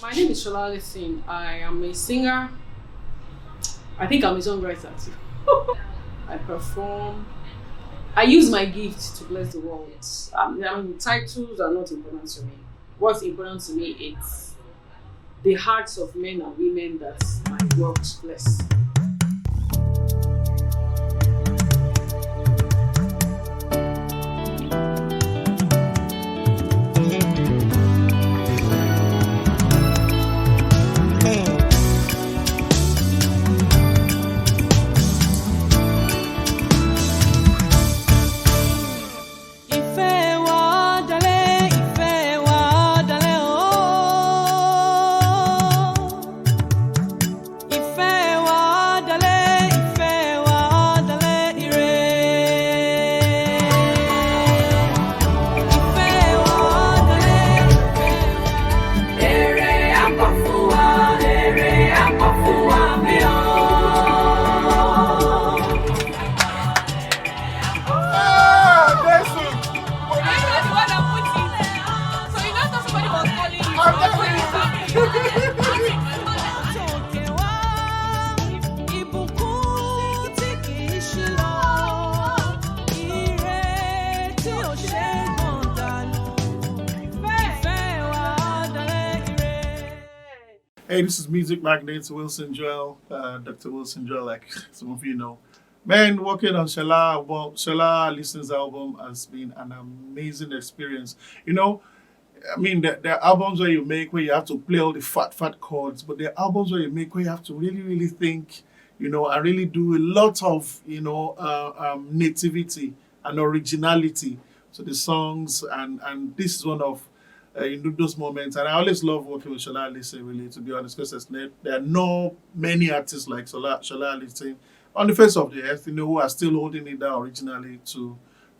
My name is Ṣọlá Allyson. I am a singer. I think I'm a songwriter too. I perform. I use my gift to bless the world. Titles are not important to me. What's important to me is the hearts of men and women that my works bless. Hey, this is Music Magnate Wilson Joel, Dr. Wilson Joel, like some of you know. Man, working on Ṣọlá Allyson's album has been an amazing experience. You know, I mean, there are albums where you make where you have to play all the fat chords, but there are albums where you make where you have to really think, you know, and really do a lot of, nativity and originality to the songs, and this is one of those moments. And I always love working with Ṣọlá Allyson, really, to be honest, because there are not many artists like Ṣọlá Allyson on the face of the earth, who are still holding it down originally to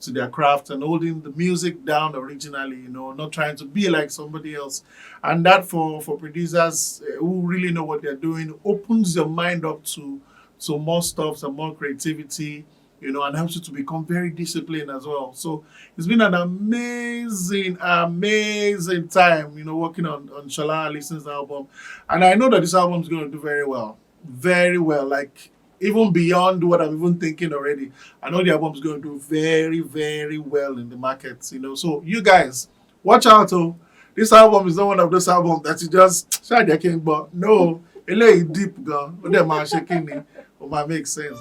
their craft and holding the music down originally, not trying to be like somebody else. And that for producers who really know what they're doing opens your mind up to more stuff, some more creativity, and helps you to become very disciplined as well. So it's been an amazing time, working on Ṣọlá Allyson's album. And I know that this album is going to do very well, like even beyond what I'm even thinking already. I know the album is going to do very, very well in the market, So you guys, watch out. Oh, this album is not one of those albums that you just shine your king, but no, it lay deep, girl. But then my shaking it, it might make sense.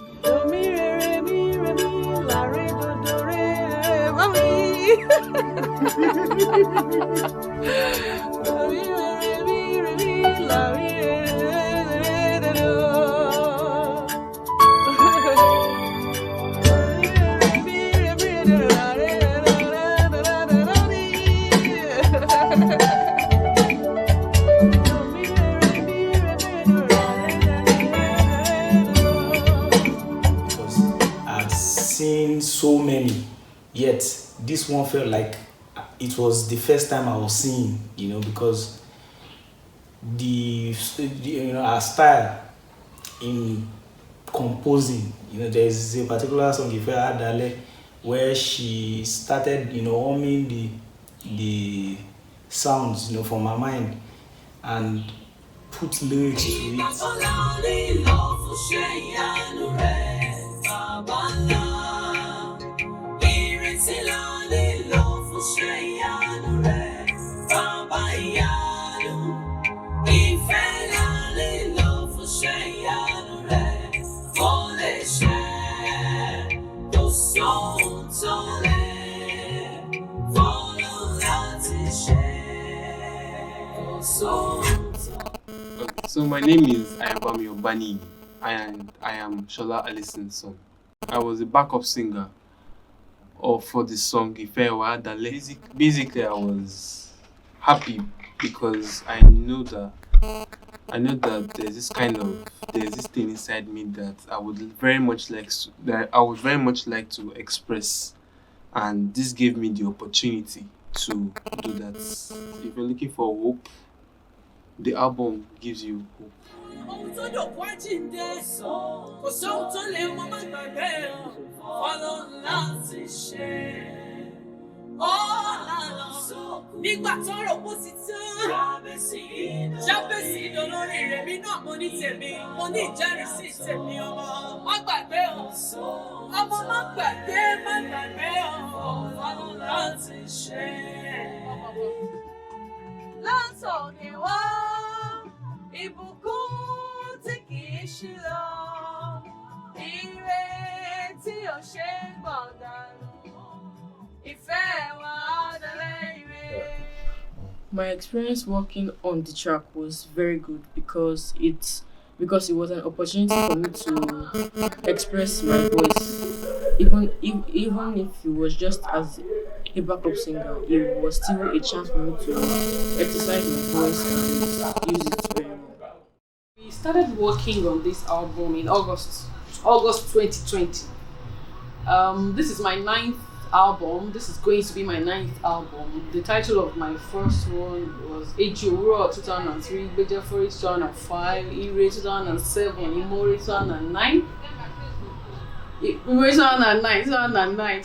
So many, yet this one felt like it was the first time I was seeing, because our style in composing, there's a particular song Adale where she started, humming the sounds, from my mind and put lyrics to it. So my name is Ayabami Obani, and I am Ṣọlá Allyson's son. I was a backup singer for the song Ifewa Adale. Basically, I was happy because I know that there's this thing inside me that I would very much like to express, and this gave me the opportunity to do that. If you're looking for hope, the album gives you hope. Nígbà tó rò kó ti tán, ṣoríire mi náà mo ní tèmi mo ní ìjẹ́rìísí tèmi ọmọ má gbàgbé ọmọ má gbàgbé ọmọ láti ṣe. Látòkè wá ìbùkún tí kì í ṣí lọ ire tí ò ṣe gbọ̀ngànù ìfẹ́ wa dálẹ́ ire. My experience working on the track was very good because it was an opportunity for me to express my voice. Even if it was just as a backup singer, it was still a chance for me to exercise my voice and use it very well. We started working on this album in August 2020. This is my 9th album. This is going to be my 9th album. The title of my first one was Eji Owuro 2003, Bejefori 2005, Ire 2007, Imori 2009, Imori 2009,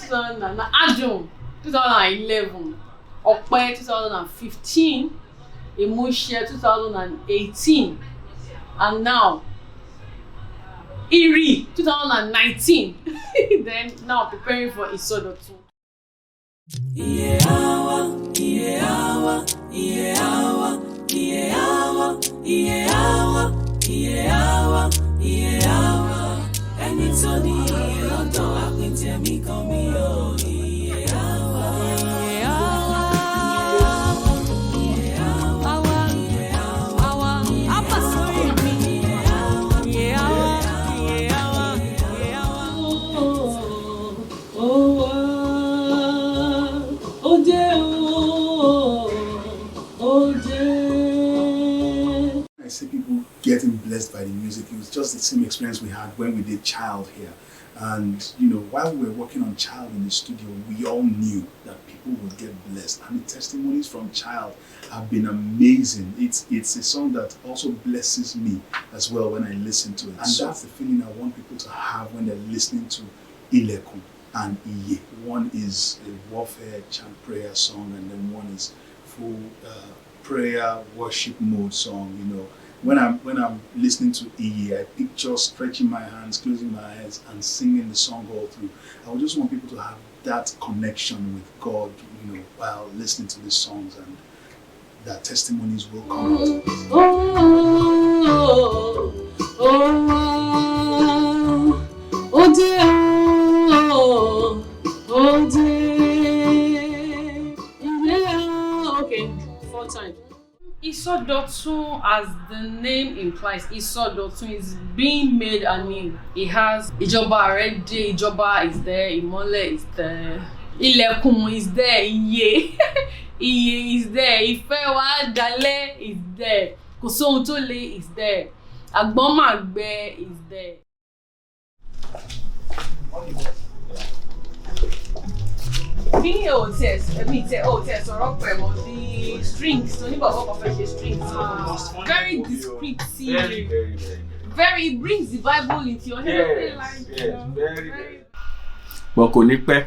Adum 2011, Ọpẹ́ 2015, Imoshe 2018, and now Iri 2019. Then now preparing for Ìsọdọ̀tun. Ẹni tó ní lọ́dọ̀ àpíntẹ̀mí kan mi ò getting blessed by the music. It was just the same experience we had when we did Child here. And while we were working on Child in the studio, we all knew that people would get blessed. And the testimonies from Child have been amazing. It's a song that also blesses me as well when I listen to it. And that's the feeling I want people to have when they're listening to Ilekun and Iye. One is a warfare chant prayer song, and then one is full prayer worship mode song. When I'm listening to Iye, I picture stretching my hands, closing my eyes, and singing the song all through. I would just want people to have that connection with God, while listening to these songs, and that testimonies will come out of it. Okay, 4 times. Ìsọdọ̀tun, as the name implies, Ìsọdọ̀tun is being made anew. It has ìjọba rẹ̀ dé, ìjọba is there, ìmọ́lẹ̀ is there, ilẹ̀kùn is there, Iye Iye is there, ìfẹ́ wa dálẹ̀ is there, kò sóhun tó le is there, àgbọ̀n má gbẹ is there. Bí o tẹ̀ sọ̀rọ̀ pẹ̀lú the strings, tó ní bàbá kan fẹ́ ṣe strings. Very discreet, very it brings the Bible into your head. Yes, very. But kò ní pẹ́,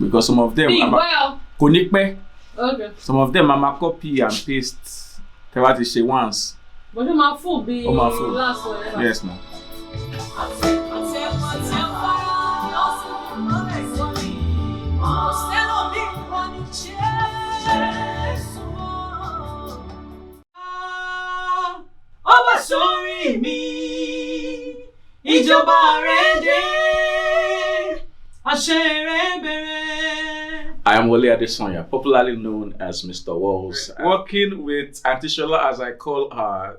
because some of them kò ní pẹ́. Okay. Some of them I'm a copy and paste. Tẹ́ bá ti ṣe once. But ó máa full bí last one. Yes, ma'am. Ọba sórí mi, ìjọba rẹ̀ dé, àṣẹ rẹ̀ bẹ̀rẹ̀. I am Wole Adesanya, popularly known as Mr. Walls. Working with Auntie Ṣọlá, as I call her,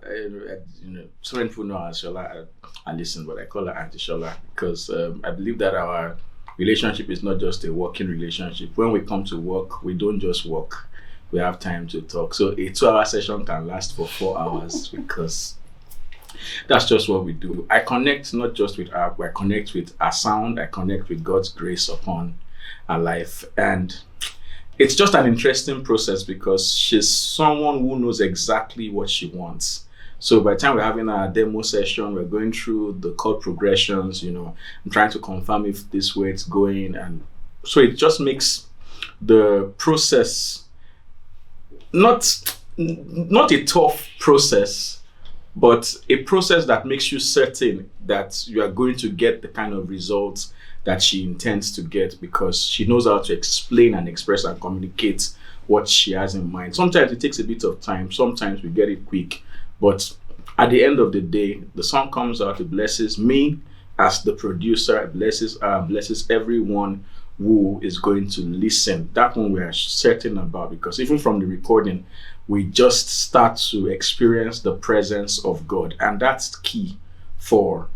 certain people know her as Ṣọlá Allyson, but I call her Auntie Ṣọlá because I believe that our relationship is not just a working relationship. When we come to work, we don't just work. We have time to talk. So a 2-hour session can last for 4 hours because that's just what we do. I connect not just with her, I connect with our sound, I connect with God's grace upon our life. And it's just an interesting process because she's someone who knows exactly what she wants. So by the time we're having our demo session, we're going through the chord progressions, I'm trying to confirm if this way it's going. And so it just makes the process not a tough process, but a process that makes you certain that you are going to get the kind of results that she intends to get, because she knows how to explain and express and communicate what she has in mind. Sometimes it takes a bit of time, sometimes we get it quick, but at the end of the day, the song comes out, it blesses me as the producer, it blesses everyone who is going to listen. That one we are certain about, because even from the recording, we just start to experience the presence of God, and that's key for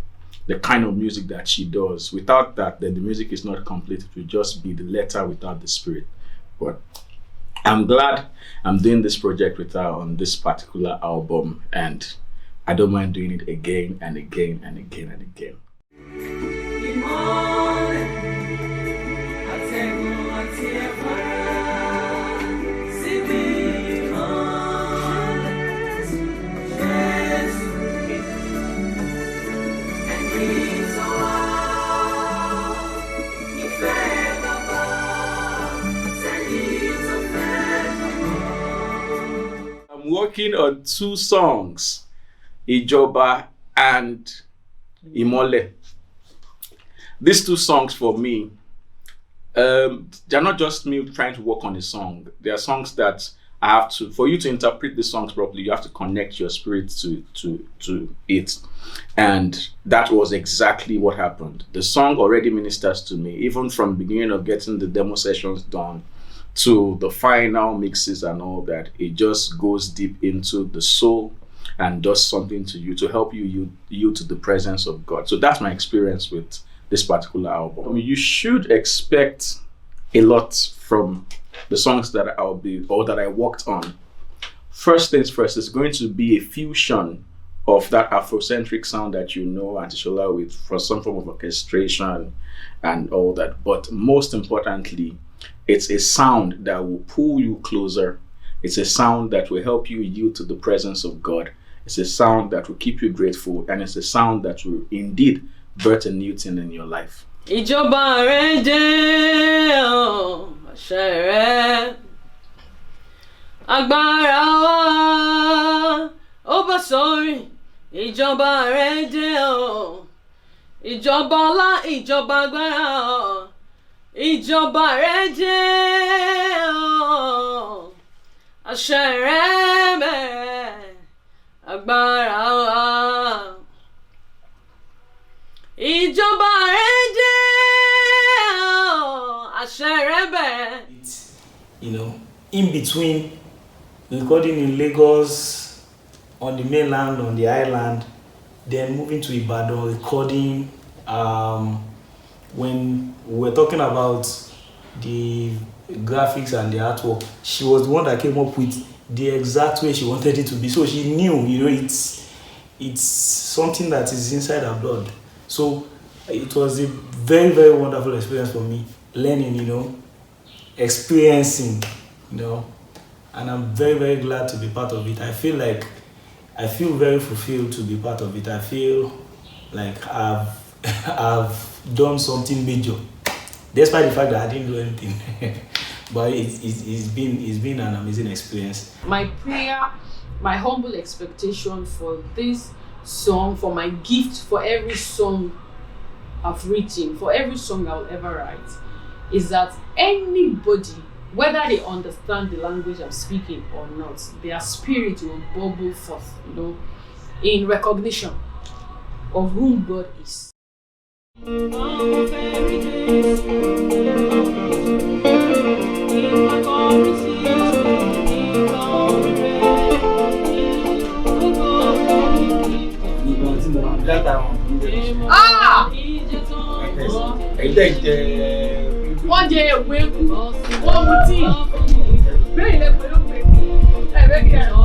the kind of music that she does. Without that, then the music is not complete. It will just be the letter without the spirit. But I'm glad I'm doing this project with her on this particular album, and I don't mind doing it again and again and again and again. I'm working on 2 songs, Ijoba and Imole. These 2 songs for me, they're not just me trying to work on a song. They are songs that I have to, for you to interpret the songs properly, you have to connect your spirit to it. And that was exactly what happened. The song already ministers to me, even from the beginning of getting the demo sessions done to the final mixes and all that. It just goes deep into the soul and does something to you to help you to the presence of God. So that's my experience with this particular album. I mean, you should expect a lot from the songs that that I worked on. First things first, it's going to be a fusion of that Afrocentric sound that you know Auntie Ṣọlá with, for some form of orchestration and all that. But most importantly, it's a sound that will pull you closer. It's a sound that will help you yield to the presence of God. It's a sound that will keep you grateful, and it's a sound that will indeed birth a new thing in your life. Ìjọba rẹ dé o, àṣẹ rẹ, agbára wa ó bọ́ sórí. Ìjọba rẹ dé o, ìjọba ọlá, ìjọba agbára o. Ìjọba rẹ dé o, àṣẹ rẹ bẹ̀rẹ̀, agbára wa. Ìjọba rẹ dé o, àṣẹ rẹ bẹ̀rẹ̀. You know, in between recording in Lagos, on the mainland, on the island, then moving to Ìbàdàn, recording. When we were talking about the graphics and the artwork, she was the one that came up with the exact way she wanted it to be. So she knew, you know, it's something that is inside her blood. So it was a very, very wonderful experience for me, learning, you know, experiencing, you know, and I'm very, very glad to be part of it. I feel very fulfilled to be part of it. I feel like I've done something major, despite the fact that I didn't do anything. But it's been an amazing experience. My prayer, my humble expectation for this song, for my gift, for every song I've written, for every song I'll ever write, is that anybody, whether they understand the language I'm speaking or not, their spirit will bubble forth, you know, in recognition of whom God is. Wọ́n jẹ ìwé kú, wọ́n mu tíì, bẹ́ẹ̀ ilẹ̀ pẹ̀lú pé ẹ̀rẹ́ kí ẹ̀rọ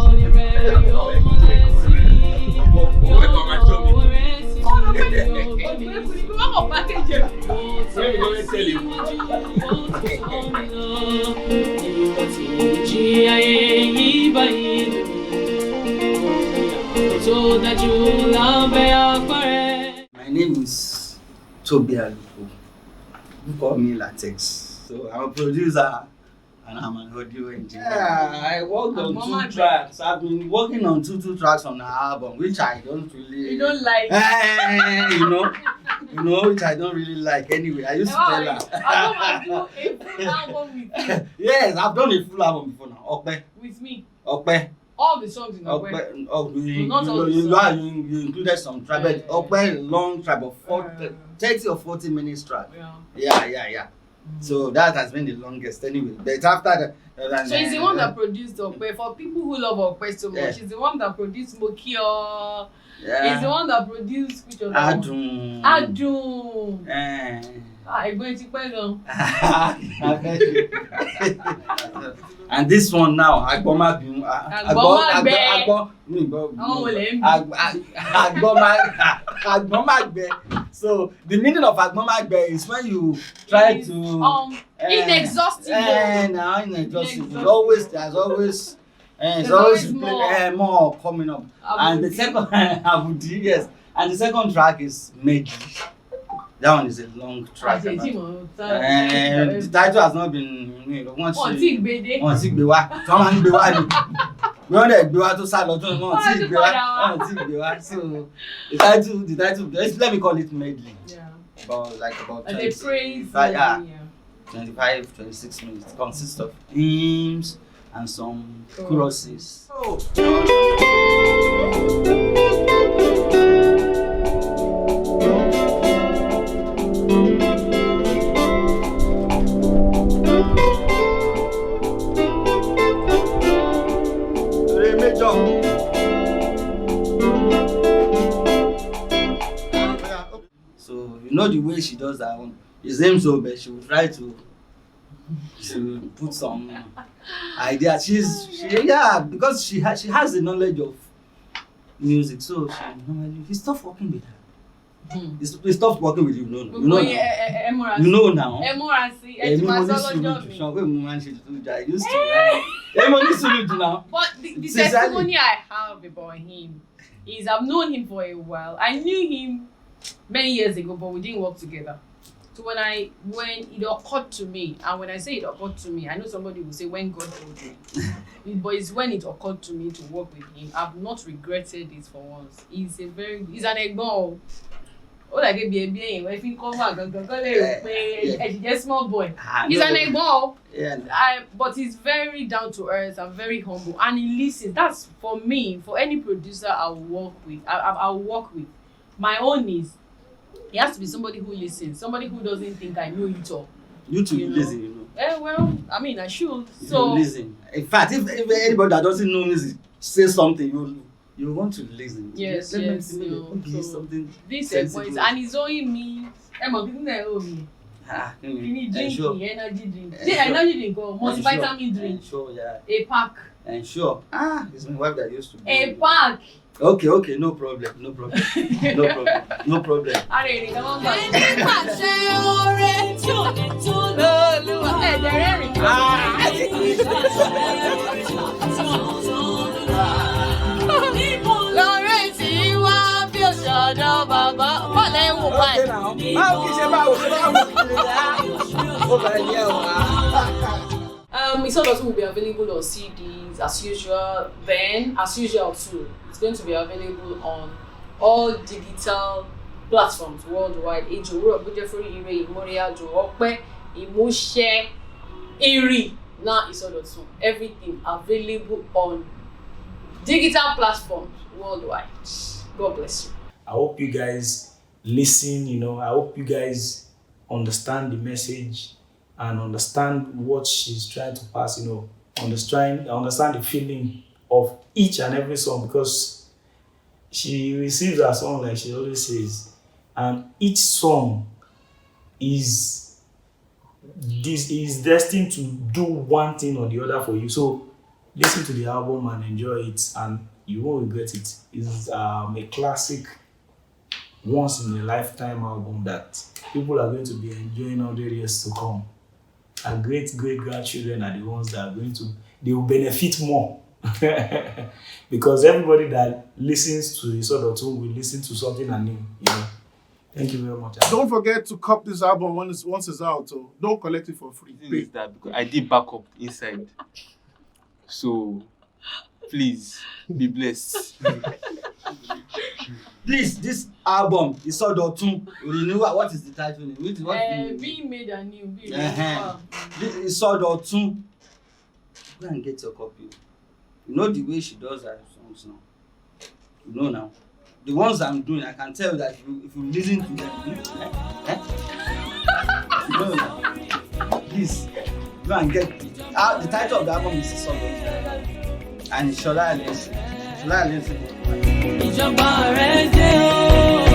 My name is Toby Alupo. You call me Latex. So I'm a producer, and I'm an audio engineer. Yeah, I worked on 2 tracks. I've been working on two tracks on the album, which I don't really. You don't like. You know, which I don't really like. Anyway, I used to tell her. I do a full album with you. Yes, I've done a full album before now. Okay. With me. Okay. All the songs in Okay. You included some track, but okay, long track of 30 or 40 minutes track. Yeah. So that has been the longest anyway. But after that, so he's the one that produced Okpe. For people who love Okpe so much, he's the one that produced Mokio. He's the one that produced which other Adun. Ẹ̀gbọ́n ti pẹ́ gan. And this one now, Agbomagbe. So the meaning of Agbomagbe is when you try to inexhaustible. Inexhaustible. There's always more coming up. And the second Abudi, yes. And the second track is Meji. That one is a long track. The title has not been once we want to go out to Salon. So the title, let me call it medley. Yeah. About 25, 26 minutes. It consists of hymns and some choruses. So you know the way she does that one. It seems so, but she will try to put some ideas. Because she has the knowledge of music, so he stopped working with her. He stopped working with you, you know now. You know now. But the testimony I have about him is I've known him for a while. I knew him many years ago, but we didn't work together. So when it occurred to me, and when I say it occurred to me, I know somebody will say when God told me. But it's when it occurred to me to work with him. I've not regretted it for once. He's an egbon. Like a baby, if you come back, he's small boy. He's an egbon. But he's very down to earth and very humble, and he listens. That's for me. For any producer I'll work with. My own is. He has to be somebody who listens, somebody who doesn't think I know it all. You too, listen, you know. Well, I mean, I should. So listen. In fact, if anybody that doesn't know music says something, you want to listen. Yes. Something. This voice, and he's owing me. Energy drink. Energy drink or multivitamin drink. A pack. And sure. It's my wife that used to. A pack. Okay, no problem. Ìsọdọ̀tun will be available on CDs as usual. Then, as usual too, it's going to be available on all digital platforms worldwide. Ejoro Bujefori Ire Imoriajo Okpe Imoshe Iri na Ìsọdọ̀tun. Everything available on digital platforms worldwide. God bless you. I hope you guys listen, I hope you guys understand the message and understand what she's trying to pass, understand the feeling of each and every song, because she receives her song like she always says, and each song is destined to do one thing or the other for you. So listen to the album and enjoy it, and you won't regret it. It's a classic, once in a lifetime album that people are going to be enjoying all the years to come. Our great grandchildren are the ones that they will benefit more. Because everybody that listens to Ìsọdọ̀tun will listen to something anew, Thank you very much. Don't forget to cop this album once it's out. So don't collect it for free. The thing is that because I did backup inside. So please be blessed. Please, this album, Ìsọdọ̀tun, renew. What is the title name? What is the Being made anew. Being uh-huh. Ìsọdọ̀tun. Go and get your copy. You know the way she does her songs now. You know now. The ones I'm doing, I can tell that if you listen to them, you know now. Please, go and get the title of the album is Ìsọdọ̀tun. And it's Ṣọlá Allyson. Ṣọlá Allyson. Ìjọba rẹ̀ dé o.